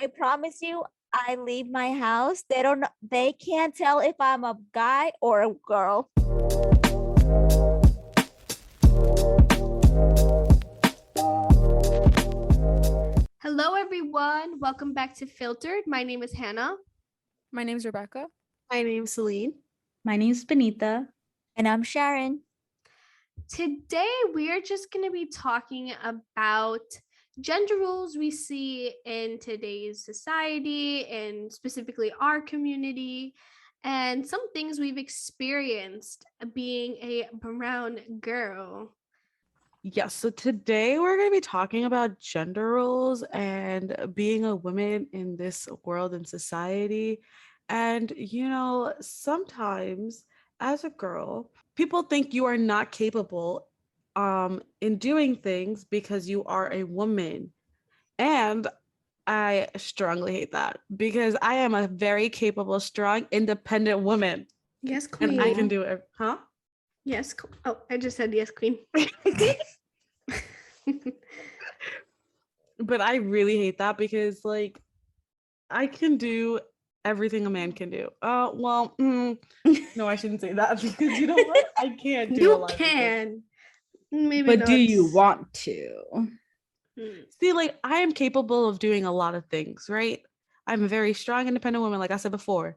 I promise you, I leave my house. They can't tell if I'm a guy or a girl. Hello, everyone. Welcome back to Filtered. My name is Hannah. My name's Rebecca. My name's Celine. My name's Benita. And I'm Sharon. Today, we are just going to be talking about gender roles we see in today's society and specifically our community, and some things we've experienced being a brown girl. Yes, so today we're going to be talking about gender roles and being a woman in this world and society. And, sometimes as a girl, people think you are not capable in doing things because you are a woman. And I strongly hate that because I am a very capable, strong, independent woman. Yes, queen. And I can do it. Huh? Yes. Oh, I just said yes, queen. But I really hate that because, I can do everything a man can do. No, I shouldn't say that because you know what? I can't do a lot You can. Maybe but not. do you want to? See, I am capable of doing a lot of things, right? I'm a very strong, independent woman, like I said before.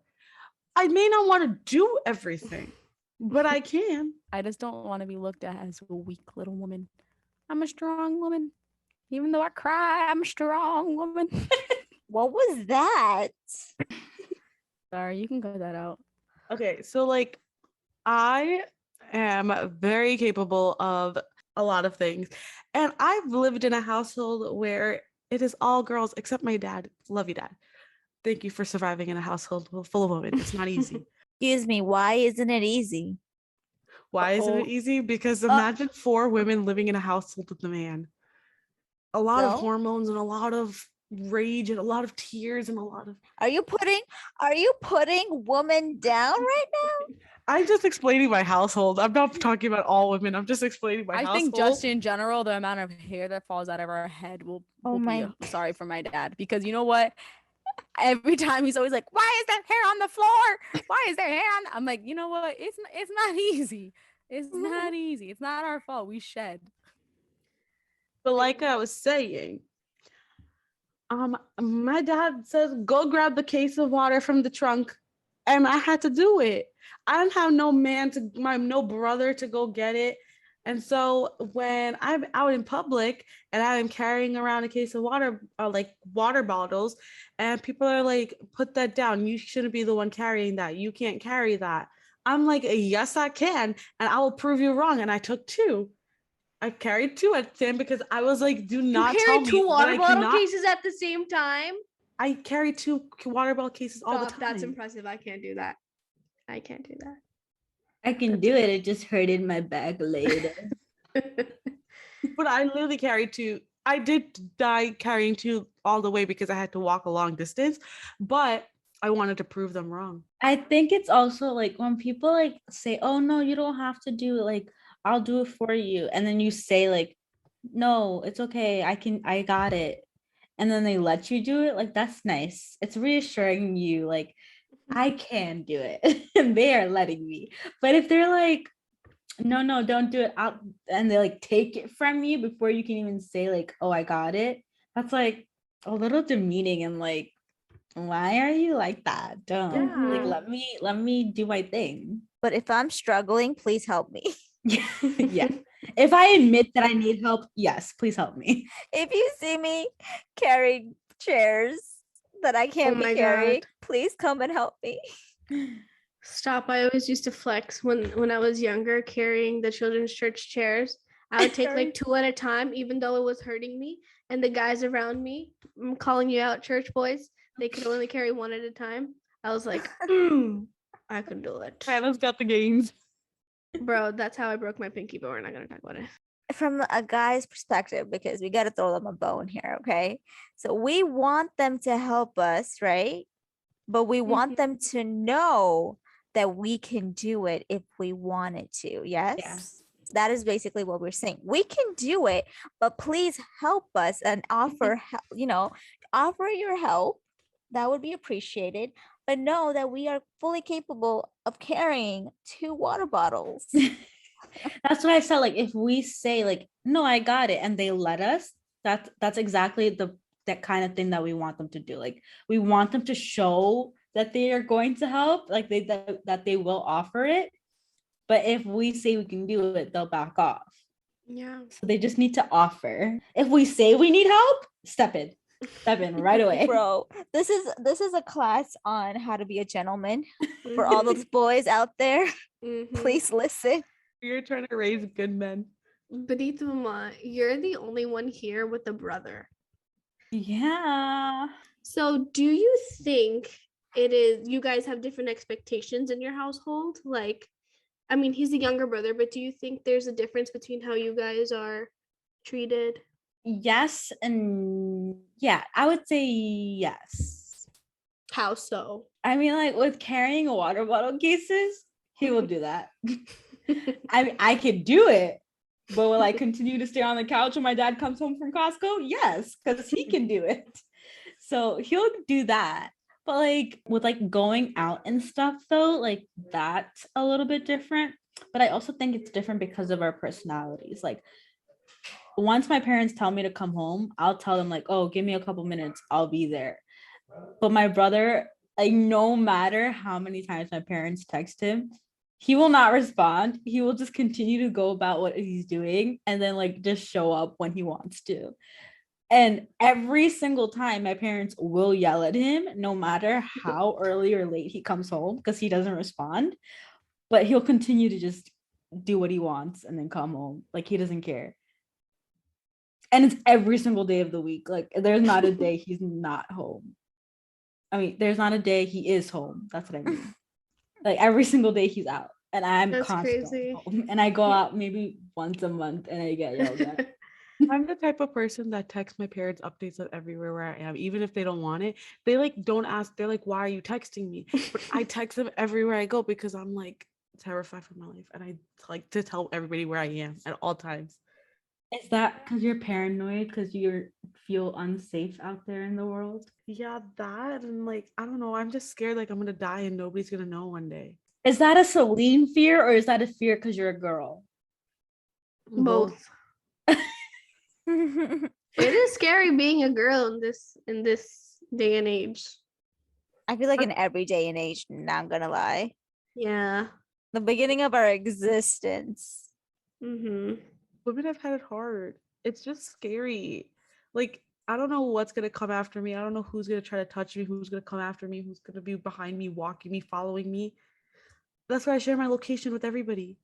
I may not want to do everything, but I can. I just don't want to be looked at as a weak little woman. I'm a strong woman. Even though I cry, I'm a strong woman. What was that? Sorry, you can cut that out. Okay, so I am very capable of a lot of things. And I've lived in a household where it is all girls except my dad. Love you, Dad. Thank you for surviving in a household full of women. It's not easy. Excuse me, why isn't it easy? Why isn't it easy? Because imagine 4 women living in a household with a man. A lot of hormones and a lot of rage and a lot of tears and a lot of... Are you putting woman down right now? I'm just explaining my household. I'm not talking about all women. I'm just explaining my household. I think just in general, the amount of hair that falls out of our head will be sorry for my dad. Because you know what? Every time he's always like, why is there hair on the floor? Why is there hair on? I'm like, you know what? It's not easy. It's not easy. It's not our fault. We shed. But like I was saying, my dad says, go grab the case of water from the trunk. And I had to do it. I don't have no brother to go get it. And so when I'm out in public and I'm carrying around a case of water, water bottles, and people are like, put that down. You shouldn't be the one carrying that. You can't carry that. I'm like, yes, I can. And I will prove you wrong. And I took 2. I carried 2 at the time because I was like, do not tell me. You carried 2 water bottle cases at the same time? I carry 2 water bottle cases all the time. That's impressive. I can't do that. I can't do that. I can do it. It just hurt in my back later. But I literally carried 2. I did die carrying 2 all the way because I had to walk a long distance, but I wanted to prove them wrong. I think it's also when people say, oh no, you don't have to do it. I'll do it for you. And then you say no, it's okay. I got it. And then they let you do it. That's nice. It's reassuring you I can do it. And they are letting me. But if they're no, don't do it out, and they take it from you before you can even say oh, I got it, that's a little demeaning and why are you like that? Don't let me do my thing. But if I'm struggling, please help me. Yeah. If I admit that I need help, yes, please help me. If you see me carrying chairs that I can't be carrying, please come and help me. Stop. I always used to flex when I was younger, carrying the children's church chairs. I would take 2 at a time, even though it was hurting me. And the guys around me, I'm calling you out, church boys, they could only carry 1 at a time. I was like, I can do it. Hannah's got the gains. Bro, that's how I broke my pinky, but we're not going to talk about it. From a guy's perspective, because we got to throw them a bone here, okay? So we want them to help us, right? But we want them to know that we can do it if we wanted to. Yes. That is basically what we're saying. We can do it, but please help us and offer, offer your help. That would be appreciated. But know that we are fully capable of carrying 2 water bottles. That's what I said. Like, if we say like, no, I got it, and they let us, that's exactly that kind of thing that we want them to do. Like, we want them to show that they are going to help, like that they will offer it. But if we say we can do it, they'll back off. Yeah. So they just need to offer. If we say we need help, step in right away. Bro, this is a class on how to be a gentleman for all those boys out there. Please listen. You're trying to raise good men. Benito Mama, you're the only one here with a brother. Yeah. So do you think you guys have different expectations in your household? Like, I mean, he's the younger brother, but do you think there's a difference between how you guys are treated? Yes, and yeah, I would say yes. How so? I mean, like with carrying water bottle cases, he will do that. I mean, I could do it, but will I continue to stay on the couch when my dad comes home from Costco? Yes, because he can do it. So he'll do that. But like with like going out and stuff though, like that's a little bit different. But I also think it's different because of our personalities. Like once my parents tell me to come home, I'll tell them like, oh, give me a couple minutes, I'll be there. But my brother, like no matter how many times my parents text him, he will not respond. He will just continue to go about what he's doing and then like just show up when he wants to. And every single time my parents will yell at him, no matter how early or late he comes home, because he doesn't respond. But he'll continue to just do what he wants and then come home. Like he doesn't care. And it's every single day of the week. Like there's not a day he's not home. I mean, there's not a day he is home. That's what I mean. Like every single day he's out. And I'm That's constantly crazy. home. And I go out maybe once a month and I get yelled at. I'm the type of person that texts my parents updates of everywhere where I am, even if they don't want it. They like don't ask. They're like, "Why are you texting me?" But I text them everywhere I go because I'm like terrified for my life, and I like to tell everybody where I am at all times. Is that because you're paranoid because you feel unsafe out there in the world? Yeah, that and like I don't know. I'm just scared like I'm gonna die and nobody's gonna know one day. Is that a Celine fear or is that a fear because you're a girl? Both. It is scary being a girl in this day and age. I feel like in every day and age, not gonna lie. Yeah. The beginning of our existence. Mm-hmm. Women have had it hard. It's just scary. Like I don't know what's gonna come after me. I don't know who's gonna try to touch me, who's gonna come after me, who's gonna be behind me, walking me, following me. That's why I share my location with everybody.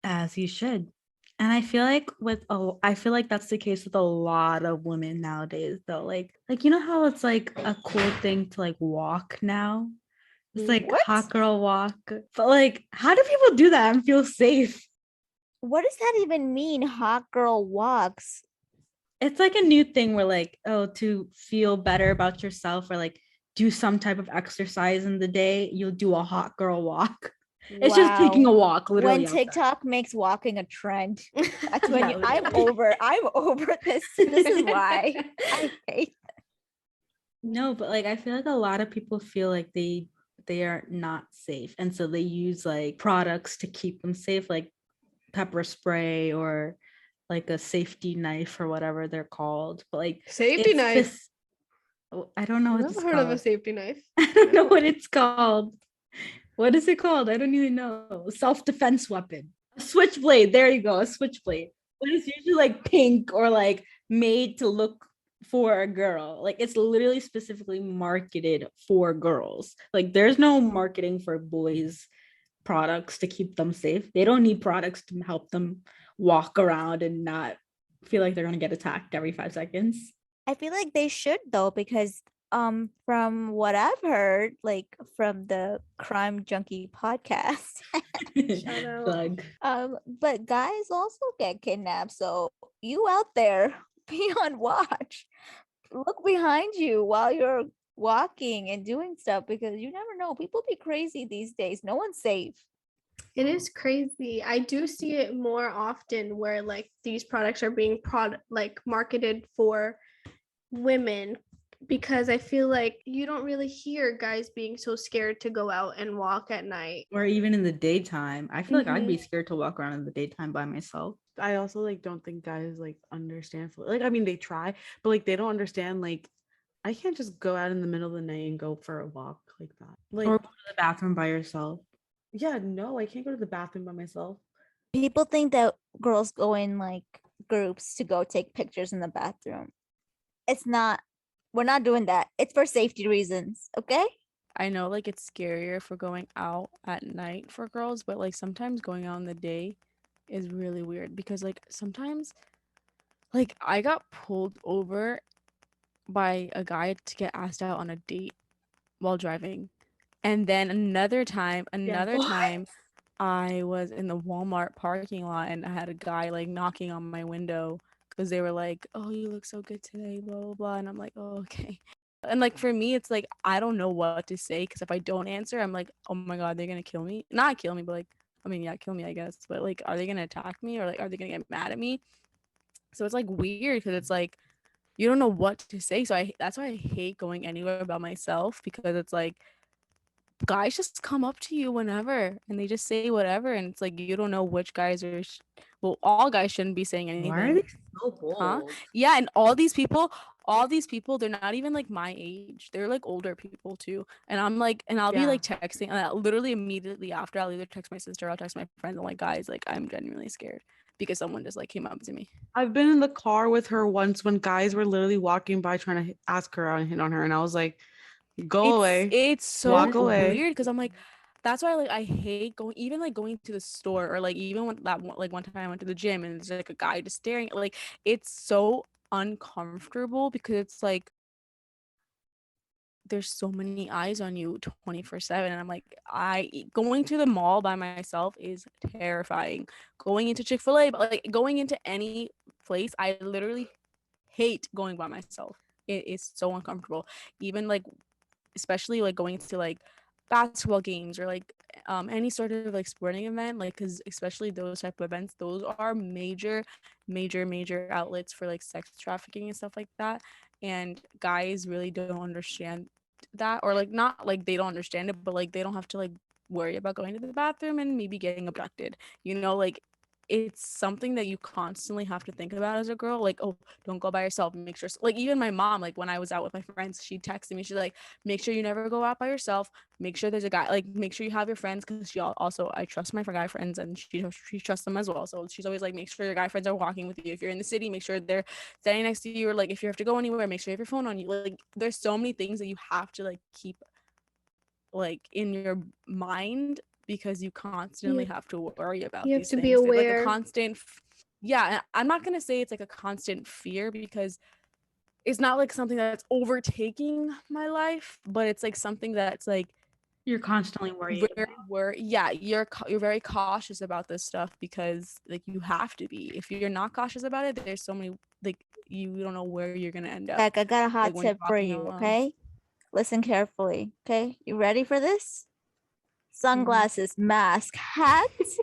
As you should. And I feel like that's the case with a lot of women nowadays though. Like you know how it's like a cool thing to like walk now? It's like What? hot girl walk. But like how do people do that and feel safe? What does that even mean? Hot girl walks. It's like a new thing where like, oh, to feel better about yourself or like do some type of exercise in the day, you'll do a hot girl walk. It's just taking a walk, literally. When outside. TikTok makes walking a trend, that's when Yeah, I'm over this. This is why I hate. No, but like I feel like a lot of people feel like they are not safe, and so they use like products to keep them safe, like pepper spray or like a safety knife or whatever they're called. But like Safety knife. I don't know I've what it's never heard called. of a safety knife. I don't know what it's called. What is it called? I don't even know. Self-defense weapon. A switchblade. There you go. A switchblade. But it's usually like pink or like made to look for a girl. Like it's literally specifically marketed for girls. Like there's no marketing for boys products to keep them safe. They don't need products to help them walk around and not feel like they're going to get attacked every 5 seconds. I feel like they should though, because from what I've heard, like from the Crime Junkie podcast, Shout out. Plug. but guys also get kidnapped. So you out there, be on watch. Look behind you while you're walking and doing stuff, because you never know. People be crazy these days. No one's safe. It is crazy. I do see it more often where like these products are being marketed for women because I feel like you don't really hear guys being so scared to go out and walk at night. Or even in the daytime. I feel like I'd be scared to walk around in the daytime by myself. I also like don't think guys like understand like I mean they try, but like they don't understand like I can't just go out in the middle of the night and go for a walk like that. Like Or go to the bathroom by yourself. yeah, no, I can't go to the bathroom by myself. People think that girls go in like groups to go take pictures in the bathroom. It's not. We're not doing that. It's for safety reasons, okay? I know like it's scarier for going out at night for girls, but like sometimes going out in the day is really weird because like sometimes like I got pulled over by a guy to get asked out on a date while driving. And then another time I was in the Walmart parking lot and I had a guy like knocking on my window because they were like, "Oh, you look so good today," blah blah blah, and I'm like, "Oh, okay." And like for me, it's like I don't know what to say because if I don't answer, I'm like, "Oh my god, they're gonna kill me." Not kill me, but like, I mean, yeah, kill me, I guess. But like, are they gonna attack me or like, are they gonna get mad at me? So it's like weird because it's like you don't know what to say. So that's why I hate going anywhere by myself because it's like guys just come up to you whenever and they just say whatever and it's like you don't know which guys are well, all guys shouldn't be saying anything. Why are they so bold? Yeah, and all these people, they're not even like my age. They're like older people too. And I'm like, and I'll be like texting literally immediately after. I'll either text my sister, I'll text my friends. I'm like, guys, like I'm genuinely scared because someone just like came up to me. I've been in the car with her once when guys were literally walking by trying to ask her out and hit on her, and I was like, "Go away, It's so walk away." weird because I'm like, that's why like I hate going even like going to the store or like even when one time I went to the gym and there's like a guy just staring like it's so uncomfortable because it's like there's so many eyes on you 24/7 and I'm like going to the mall by myself is terrifying. Going into Chick-fil-A, but like going into any place, I literally hate going by myself. It is so uncomfortable. Even like especially like going to like basketball games or like any sort of like sporting event, like because especially those type of events, those are major outlets for like sex trafficking and stuff like that, and guys really don't understand that, or like not like they don't understand it, but like they don't have to like worry about going to the bathroom and maybe getting abducted, like it's something that you constantly have to think about as a girl, like, oh, don't go by yourself, make sure, like even my mom, like when I was out with my friends, she texted me, she's like, make sure you never go out by yourself, make sure there's a guy, like make sure you have your friends, because she also, I trust my guy friends and she trusts them as well, so she's always like, make sure your guy friends are walking with you, if you're in the city, make sure they're standing next to you, or like if you have to go anywhere, make sure you have your phone on you, like there's so many things that you have to like keep like in your mind because you constantly have to worry about you these have to things. be aware. It's like a constant yeah, I'm not gonna say it's like a constant fear because it's not like something that's overtaking my life, but it's like something that's like You're constantly worried. yeah, you're very cautious about this stuff because like you have to be. If you're not cautious about it, there's so many like you don't know where you're gonna end up. Like I got a hot like, tip for you, okay? Listen carefully, okay? You ready for this? Sunglasses, mask, hats,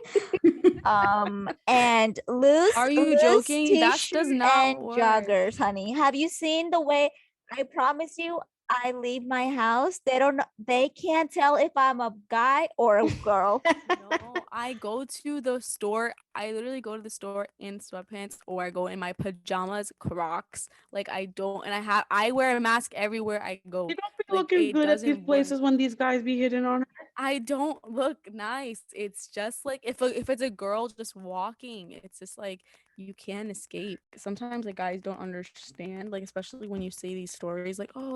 and loose. Are you joking? That does not and work. joggers, honey. Have you seen the way? I promise you, I leave my house. They can't tell if I'm a guy or a girl. No, I go to the store. I literally go to the store in sweatpants or I go in my pajamas, Crocs. Like I don't, and I wear a mask everywhere I go. You don't be like, looking good at these places work. when these guys be hitting on her. I don't look nice. It's just like if it's a girl just walking, it's just like you can't escape. Sometimes like guys don't understand, like especially when you say these stories, like, oh,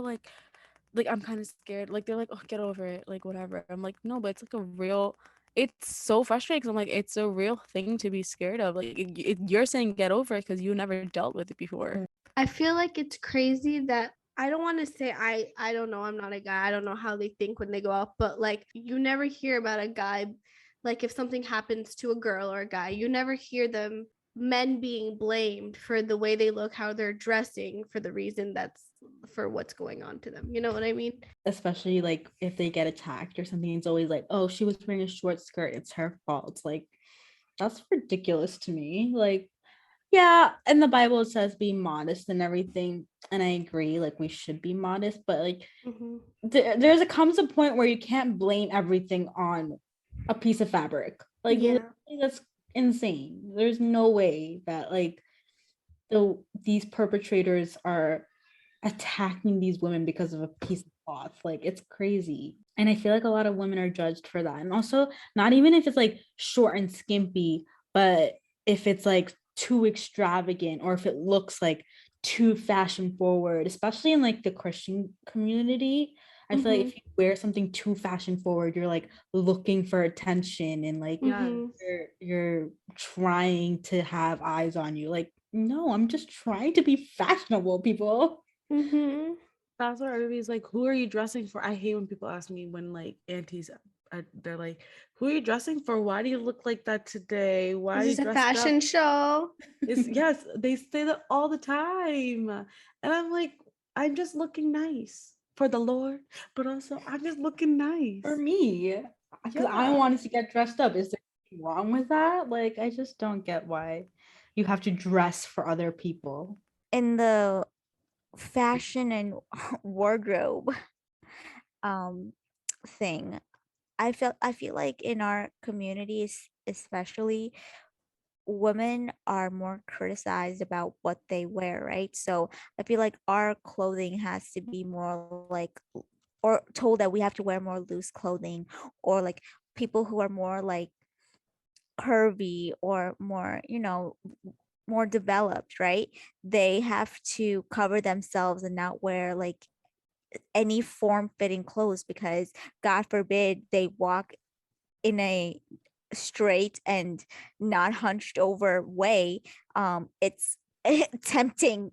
like I'm kind of scared. Like they're like, oh, get over it, like whatever. I'm like, no, but it's like a real. It's so frustrating because I'm like, it's a real thing to be scared of. Like you're saying get over it because you never dealt with it before. I feel like it's crazy that I don't want to say I don't know, I'm not a guy. I don't know how they think when they go out, but like you never hear about a guy, like if something happens to a girl or a guy, you never hear men being blamed for the way they look, how they're dressing, for the reason that's for what's going on to them. You know what I mean? Especially like if they get attacked or something, it's always like, oh, she was wearing a short skirt, it's her fault. It's like, that's ridiculous to me. Like, Yeah, in the Bible it says be modest and everything, and I agree. Like we should be modest, but like comes a point where you can't blame everything on a piece of fabric. Like Yeah. literally, that's insane. There's no way that like these perpetrators are attacking these women because of a piece of cloth. Like it's crazy. And I feel like a lot of women are judged for that. And also not even if it's like short and skimpy, but if it's like too extravagant or if it looks like too fashion forward, especially in like the Christian community. I feel like if you wear something too fashion forward, you're like looking for attention and like you're trying to have eyes on you. Like, no, I'm just trying to be fashionable, people. That's what everybody's like, who are you dressing for? I hate when people ask me when like aunties, they're like, who are you dressing for? Why do you look like that today? Why are you Is this a dressed fashion up? show? Yes, they say that all the time. And I'm like, I'm just looking nice for the Lord, but also I'm just looking nice. For me, because I wanted to get dressed up. Is there anything wrong with that? Like, I just don't get why you have to dress for other people. In the fashion and wardrobe thing, I feel like in our communities especially, women are more criticized about what they wear, right? So I feel like our clothing has to be more like, or told that we have to wear more loose clothing, or like people who are more like curvy or more, more developed, right? They have to cover themselves and not wear like any form fitting clothes because God forbid they walk in a straight and not hunched over way. It's tempting,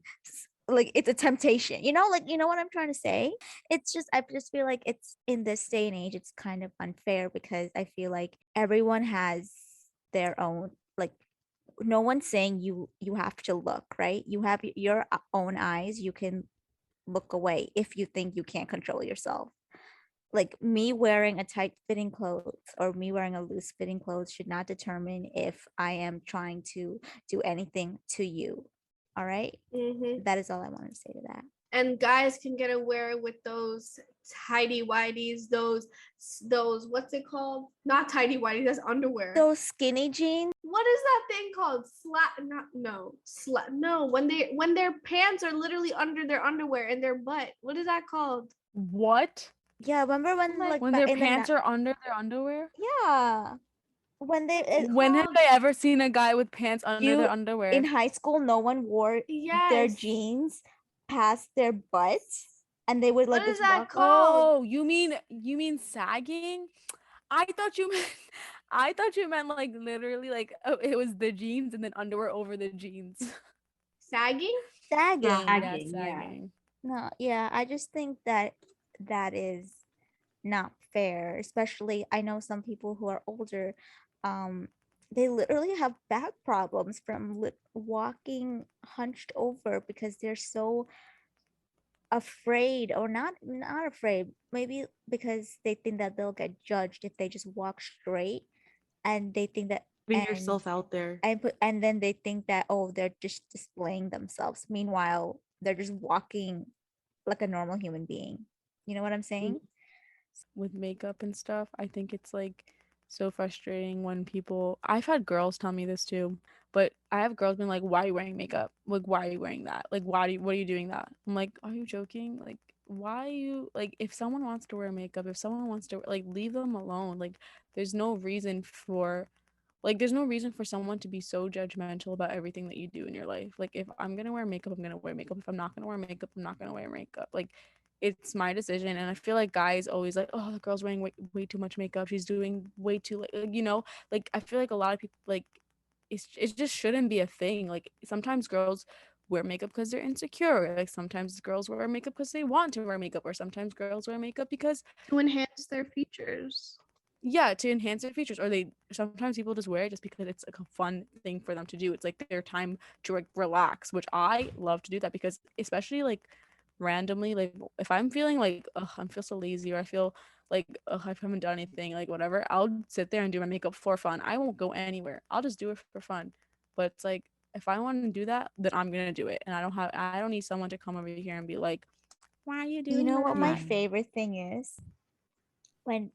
like it's a temptation, like what I'm trying to say. It's just, I just feel like it's in this day and age it's kind of unfair because I feel like everyone has their own, like, no one's saying you have to look right. You have your own eyes. You can look away if you think you can't control yourself. Like me wearing a tight fitting clothes or me wearing a loose fitting clothes should not determine if I am trying to do anything to you. All right. That is all I wanted to say to that. And guys can get away with those tidy whities, those what's it called? Not tidy whities, that's underwear. Those skinny jeans. What is that thing called? No, when their pants are literally under their underwear and their butt. What is that called? What? Yeah, remember when like When their pants are under their underwear? Yeah. When When have I ever seen a guy with pants under their in underwear? high school, no one wore their jeans past their butts, and they would like What is just that walk. called? Oh, you mean sagging? I thought you meant like literally like it was the jeans and then underwear over the jeans. Sagging? Sagging. Yeah, sagging. No, yeah, I just think that that is not fair. Especially, I know some people who are older, they literally have back problems from walking hunched over because they're so afraid, or not afraid, maybe because they think that they'll get judged if they just walk straight, and they think that Putting yourself out there. and then they think that, oh, they're just displaying themselves, meanwhile they're just walking like a normal human being. You know what I'm saying? With makeup and stuff, I think it's like so frustrating when people, I've had girls tell me this too, but I have girls being like, why are you wearing makeup? Like, why are you wearing that? Like, what are you doing that? I'm like, are you joking? Like, why are you, like, if someone wants to wear makeup, if someone wants to, like, leave them alone. Like, there's no reason for there's no reason for someone to be so judgmental about everything that you do in your life. Like, if I'm gonna wear makeup, I'm gonna wear makeup. If I'm not gonna wear makeup, I'm not gonna wear makeup. Like, it's my decision. And I feel like guys always like, oh, the girl's wearing way too much makeup. She's doing way too, like, I feel like a lot of people, like, it just shouldn't be a thing. Like, sometimes girls wear makeup because they're insecure. Like, sometimes girls wear makeup because they want to wear makeup, or sometimes girls wear makeup because to enhance their features. Yeah, to enhance their features. Or sometimes people just wear it just because it's like a fun thing for them to do. It's like their time to like relax, which I love to do that, because especially like randomly, like if I'm feeling like, I feel so lazy, or I feel like, I haven't done anything, like whatever, I'll sit there and do my makeup for fun. I won't go anywhere. I'll just do it for fun. But it's like, if I want to do that, then I'm gonna do it, and I don't need someone to come over here and be like, why are you doing You know what my that? favorite thing is? When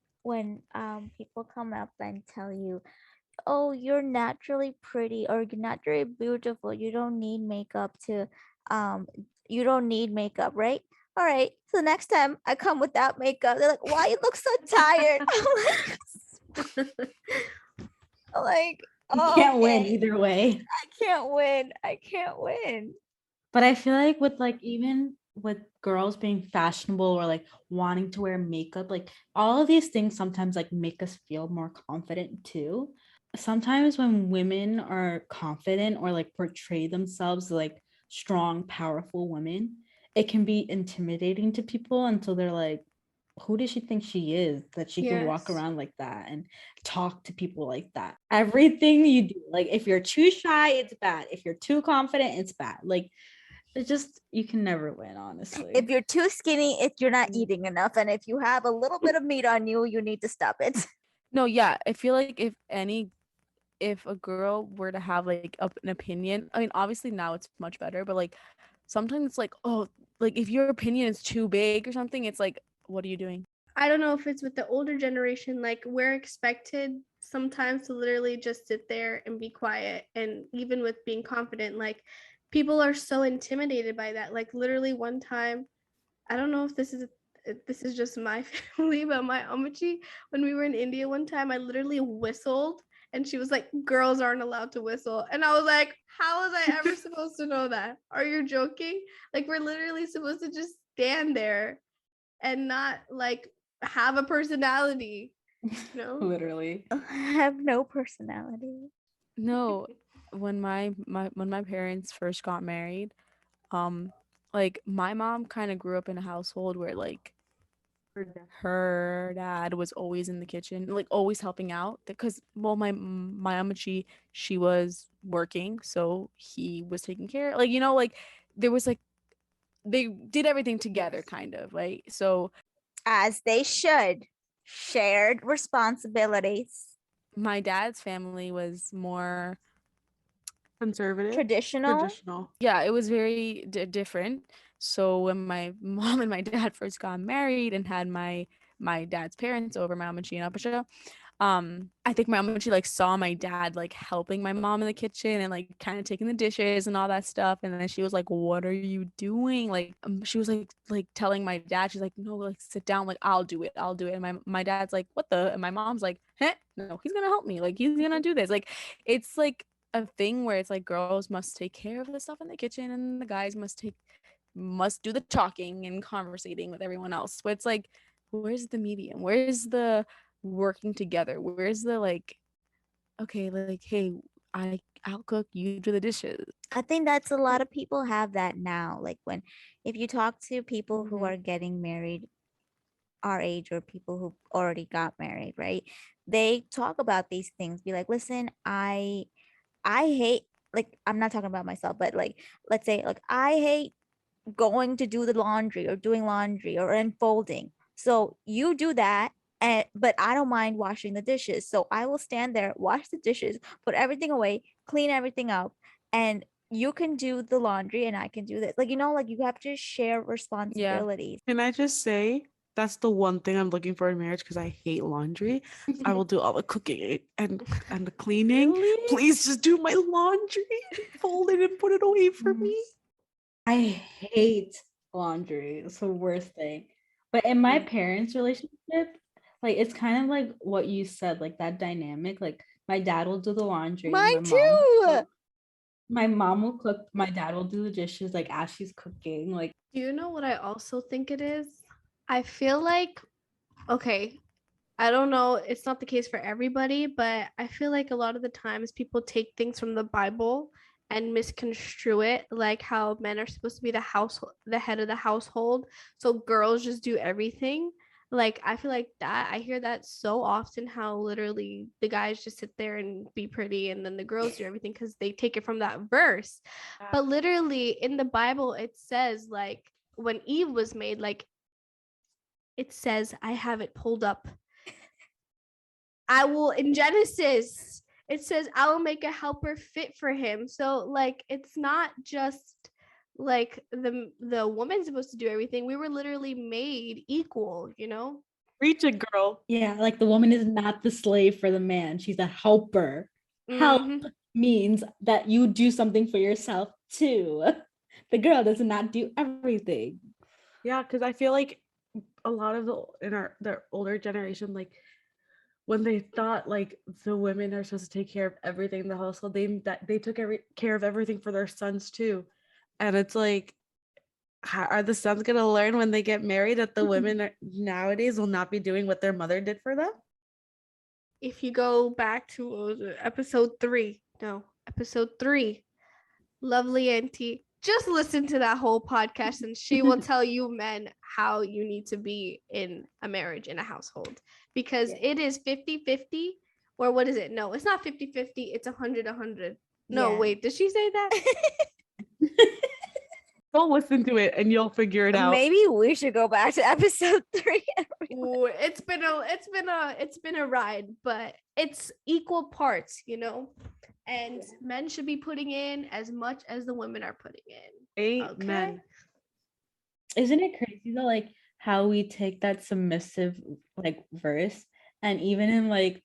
people come up and tell you, oh, you're naturally pretty or you're naturally beautiful, you don't need makeup to um you don't need makeup, right? All right, so next time I come without makeup, they're like, why you look so tired? I'm like, You oh, can't win okay. either way. I can't win. But I feel like with like even with girls being fashionable or like wanting to wear makeup, like all of these things sometimes like make us feel more confident too. Sometimes when women are confident or like portray themselves like strong, powerful women, it can be intimidating to people until they're like, who does she think she is that she can walk Yes. around like that and talk to people like that? Everything you do, like if you're too shy, it's bad. If you're too confident, it's bad. Like it just, you can never win, honestly. If you're too skinny, if you're not eating enough, and if you have a little bit of meat on you, you need to stop it. No, yeah, I feel like if a girl were to have like an opinion, I mean, obviously now it's much better, but like sometimes it's like, oh, like if your opinion is too big or something, it's like, what are you doing? I don't know if it's with the older generation, like we're expected sometimes to literally just sit there and be quiet. And even with being confident, like people are so intimidated by that. Like literally one time, I don't know if this is just my family, but my amachi, when we were in India one time, I literally whistled and she was like, girls aren't allowed to whistle. And I was like, how was I ever supposed to know that? Are you joking? Like we're literally supposed to just stand there and not like have a personality, you know? Literally. I have no personality. No, when my parents first got married, like my mom kind of grew up in a household where like her dad was always in the kitchen, like always helping out because well my amachi, she was working, so he was taking care, like like there was like they did everything together kind of, right? So As they should. Shared responsibilities. my dad's family was more Conservative. Traditional. yeah, it was very different. So when my mom and my dad first got married and had my dad's parents over, my amachi and apasha, I think my mom, she like saw my dad like helping my mom in the kitchen and like kind of taking the dishes and all that stuff, and then she was like, what are you doing? Like she was like telling my dad, she's like, no, like sit down, like I'll do it. And my dad's like, what the? And my mom's like, no, he's gonna help me, like he's gonna do this. Like it's like a thing where it's like girls must take care of the stuff in the kitchen and the guys must do the talking and conversating with everyone else. But it's like, where's the medium? Where's the working together? Where's the like, okay, like, hey, I'll cook, you do the dishes. I think that's a lot of people have that now. Like if you talk to people who Mhm. are getting married our age or people who already got married, right? They talk about these things. Be like, listen, I hate, like, I'm not talking about myself, but like let's say like I hate going to do the laundry or doing laundry or unfolding. So you do that, but I don't mind washing the dishes. So I will stand there, wash the dishes, put everything away, clean everything up, and you can do the laundry and I can do this. Like like you have to share responsibilities. Can I just say that's the one thing I'm looking for in marriage because I hate laundry. I will do all the cooking and the cleaning. Really? Please just do my laundry, fold it and put it away for me. I hate laundry. It's the worst thing. But in my parents' relationship, like it's kind of like what you said, like that dynamic. Like my dad will do the laundry, Mine too. my mom will cook, my dad will do the dishes like as she's cooking. Like Do you know what I also think it is? I feel like, okay, I don't know, it's not the case for everybody, but I feel like a lot of the times people take things from the Bible and misconstrue it, like how men are supposed to be the head of the household, so girls just do everything. Like I feel like that I hear that so often, how literally the guys just sit there and be pretty and then the girls do everything because they take it from that verse. But literally in the Bible it says, like when Eve was made, like it says, I have it pulled up. I will in Genesis. it says I will make a helper fit for him. So like it's not just like the woman's supposed to do everything. We were literally made equal, you know? Reach it, girl. Yeah, like the woman is not the slave for the man. She's a helper. Help means that you do something for yourself too. The girl does not do everything. Yeah, because I feel like a lot of the older generation, like when they thought like the women are supposed to take care of everything in the household, they took care of everything for their sons too. And it's like, how are the sons gonna learn when they get married that the women nowadays will not be doing what their mother did for them? If you go back to episode 3, lovely auntie, just listen to that whole podcast and she will tell you men how you need to be in a marriage, in a household, because it is 50-50, or what is it? No, it's not 50-50, it's 100-100. No, wait, did she say that? Go listen to it and you'll figure it out. Maybe we should go back to episode 3. Ooh, it's been a ride, but it's equal parts, you know, and men should be putting in as much as the women are putting in. Amen. Okay? Isn't it crazy though, like how we take that submissive like verse, and even in like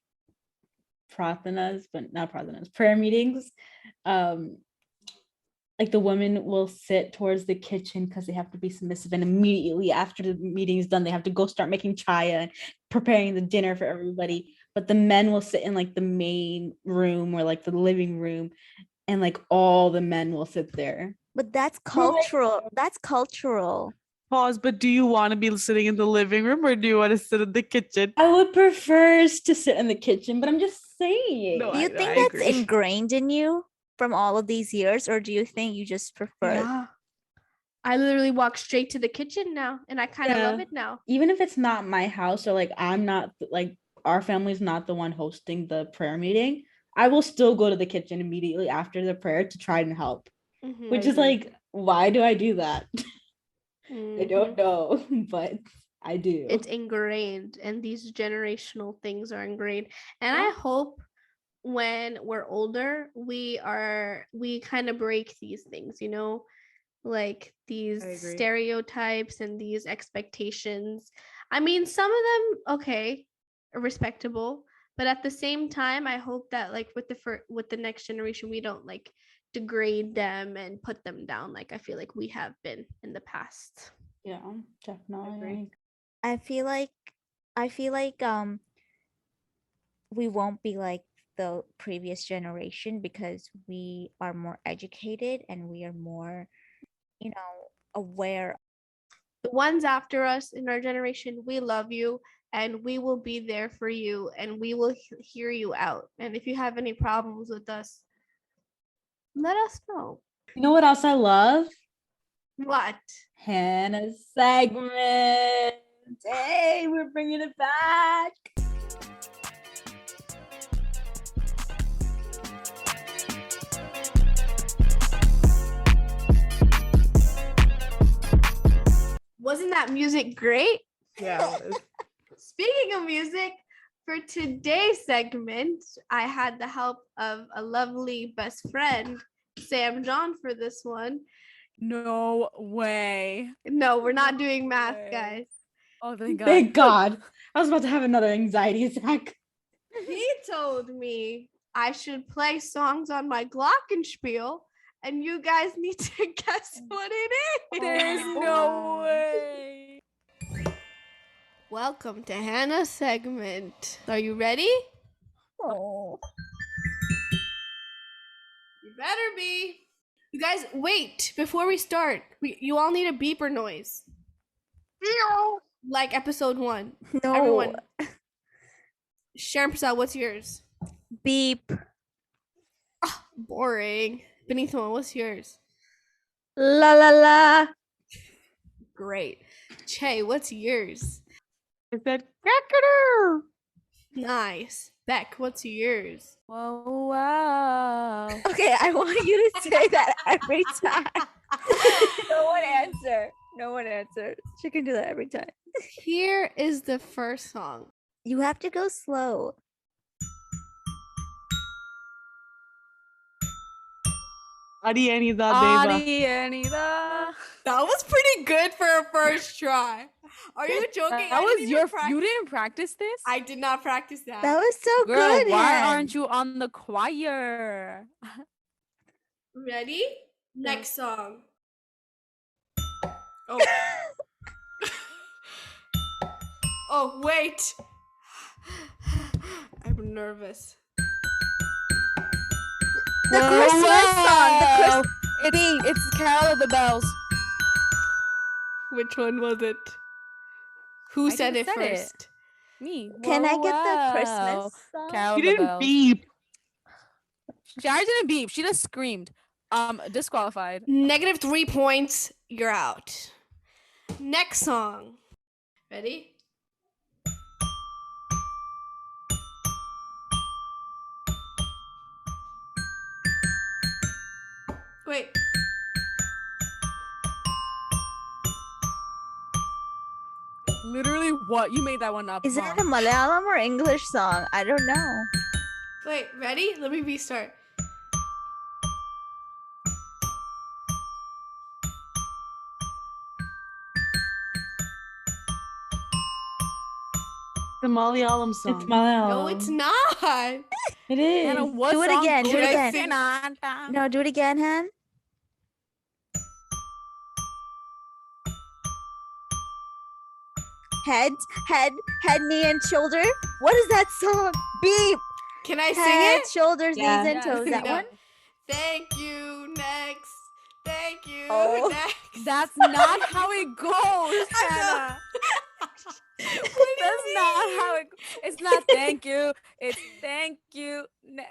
prathanas, but not prathanas, prayer meetings, like the women will sit towards the kitchen because they have to be submissive, and immediately after the meeting is done, they have to go start making chaya and preparing the dinner for everybody. But the men will sit in like the main room or like the living room, and like all the men will sit there. But that's cultural. That's cultural. Pause, but do you want to be sitting in the living room or do you want to sit in the kitchen? I would prefer to sit in the kitchen, but I'm just saying. Do you think that's ingrained in you from all of these years, or do you think you just prefer Yeah. I literally walk straight to the kitchen now, and I kind of love it now. Even if it's not my house, or like I'm not, like our family's not the one hosting the prayer meeting, I will still go to the kitchen immediately after the prayer to try and help. Which is like, why do I do that? I don't know, but I do. It's ingrained, and these generational things are ingrained. And I hope when we're older, we kind of break these things, you know, like these stereotypes and these expectations. I mean, some of them, okay, are respectable, but at the same time, I hope that like with the next generation, we don't like degrade them and put them down like I feel like we have been in the past. Yeah, definitely. I feel like we won't be like the previous generation because we are more educated and we are more, you know, aware. The ones after us in our generation, we love you and we will be there for you and we will hear you out. And if you have any problems with us, let us know. You know what else I love? What? Hannah's segment. Hey, we're bringing it back. Wasn't that music great? Yeah. Speaking of music, for today's segment, I had the help of a lovely best friend, Sam John, for this one. No way. No, we're not doing math, guys. Oh, thank God. Thank God. I was about to have another anxiety attack. He told me I should play songs on my glockenspiel, and you guys need to guess what it is. There's no way. Welcome to Hannah's segment. Are you ready? Oh. You better be. You guys, wait. Before we start, you all need a beeper noise. Like episode 1. No. Everyone. Sharon, what's yours? Beep. Oh, boring. Benito, what's yours? La la la. Great. Che, what's yours? I said, Cracker. Nice. Beck, what's yours? Whoa, wow. Okay, I want you to say that every time. No one answer. She can do that every time. Here is the first song. You have to go slow. Adi Anida Deva. Adi Anida. That was pretty good for a first try. Are you joking? That was you didn't practice this? I did not practice that. That was so Girl, good. why Hen. aren't you on the choir? Ready? Next song. Oh. Oh, wait. I'm nervous. The Christmas song. The Christmas. It's Carol of the Bells. Which one was it? Who I said just it said it. first? Me. Can I get the Whoa. Christmas song? Carol You of the didn't Bells. beep. She didn't beep. She just screamed. Disqualified. -3 points. You're out. Next song. Ready? Wait. Literally what? You made that one up. Is it Mom. a Malayalam or English song? I don't know. Wait, ready? Let me restart. The Malayalam song. It's Malayalam. No, it's not. It is. Hannah, what Do it song again, do it is again. it? No, do it again, Han. Head, knee, and shoulder. What is that song? Beep. Can I sing Head, it? shoulders, Yeah. knees, and toes. That No. one. Thank you. Next. Thank you. Oh. Next. That's not how it goes, Hannah. That's not how it. It's not thank you. It's thank you.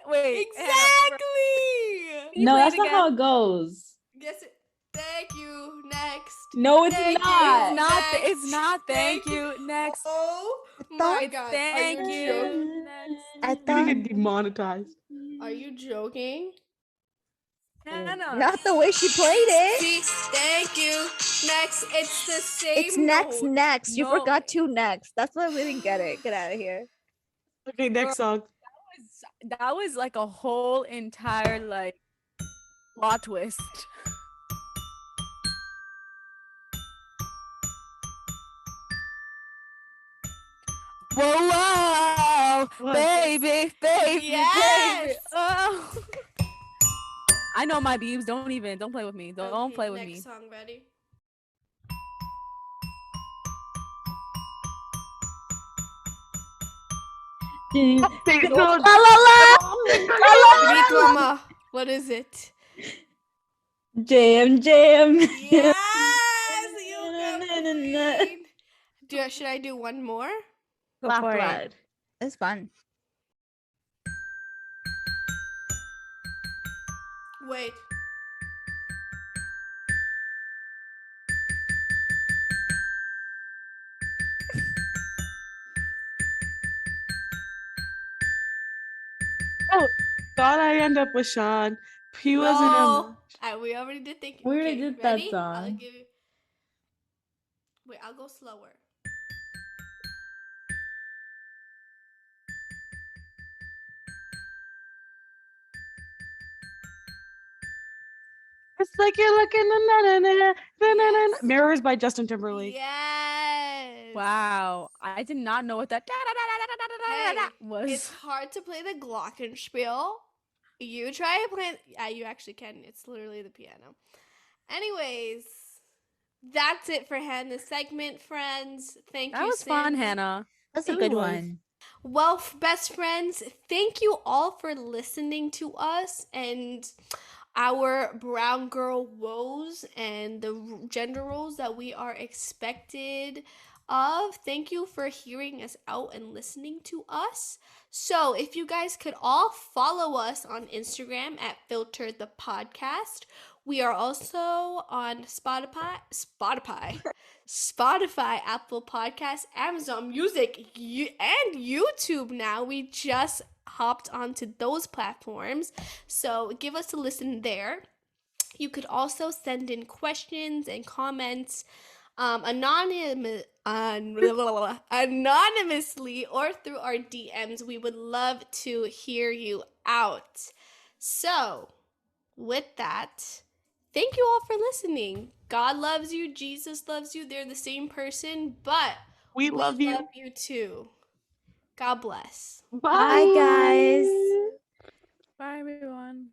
Wait. Exactly. No, play that's it not again? how it goes. Yes. Thank you. Next. No, it's Thank you. not. It's not. Next. It's not. Thank Thank you. Next. Oh my thought- It's god. thank Are you you. joking? Next. I You're gonna thought get demonetized. Are you joking? Hannah. not the way she played it. See, thank you. Next, it's the same. It's next, note. next. You No. forgot two next. That's why we didn't get it. Get out of here. Okay, next song. That was like a whole entire like plot twist. Whoa, What? baby, baby, Yes! baby. Oh. I know my beebs. Don't play with me. Don't Okay, play with next me. song, ready? La la la. Ritwama. What is it? Jam. Yes, you got queen. Should I do one more? Go Laugh for it. loud. It's fun. Wait. Oh, thought I end up with Sean. He wasn't No. in. We already did thank you. We already Okay, did that ready? I'll song. give you. Wait, I'll go slower. It's like you're looking. Na-na-na-na, na-na-na-na. Yes. Mirrors by Justin Timberlake. Yes. Wow, I did not know what that Hey, was. It's hard to play the glockenspiel. You try playing. Yeah, you actually can. It's literally the piano. Anyways, that's it for Hannah's segment, friends. Thank That you. was fun, Sam. Hannah. That's a It good was. one. Well, best friends, thank you all for listening to us and our brown girl woes and the gender roles that we are expected of. Thank you for hearing us out and listening to us. So, if you guys could all follow us on Instagram at Filter the Podcast. We are also on Spotify, Apple Podcasts, Amazon Music, and YouTube now. We just hopped onto those platforms. So give us a listen there. You could also send in questions and comments anonymously or through our DMs. We would love to hear you out. So, with that, thank you all for listening. God loves you. Jesus loves you. They're the same person, but We love you. love you too. God bless. Bye, guys. Bye, everyone.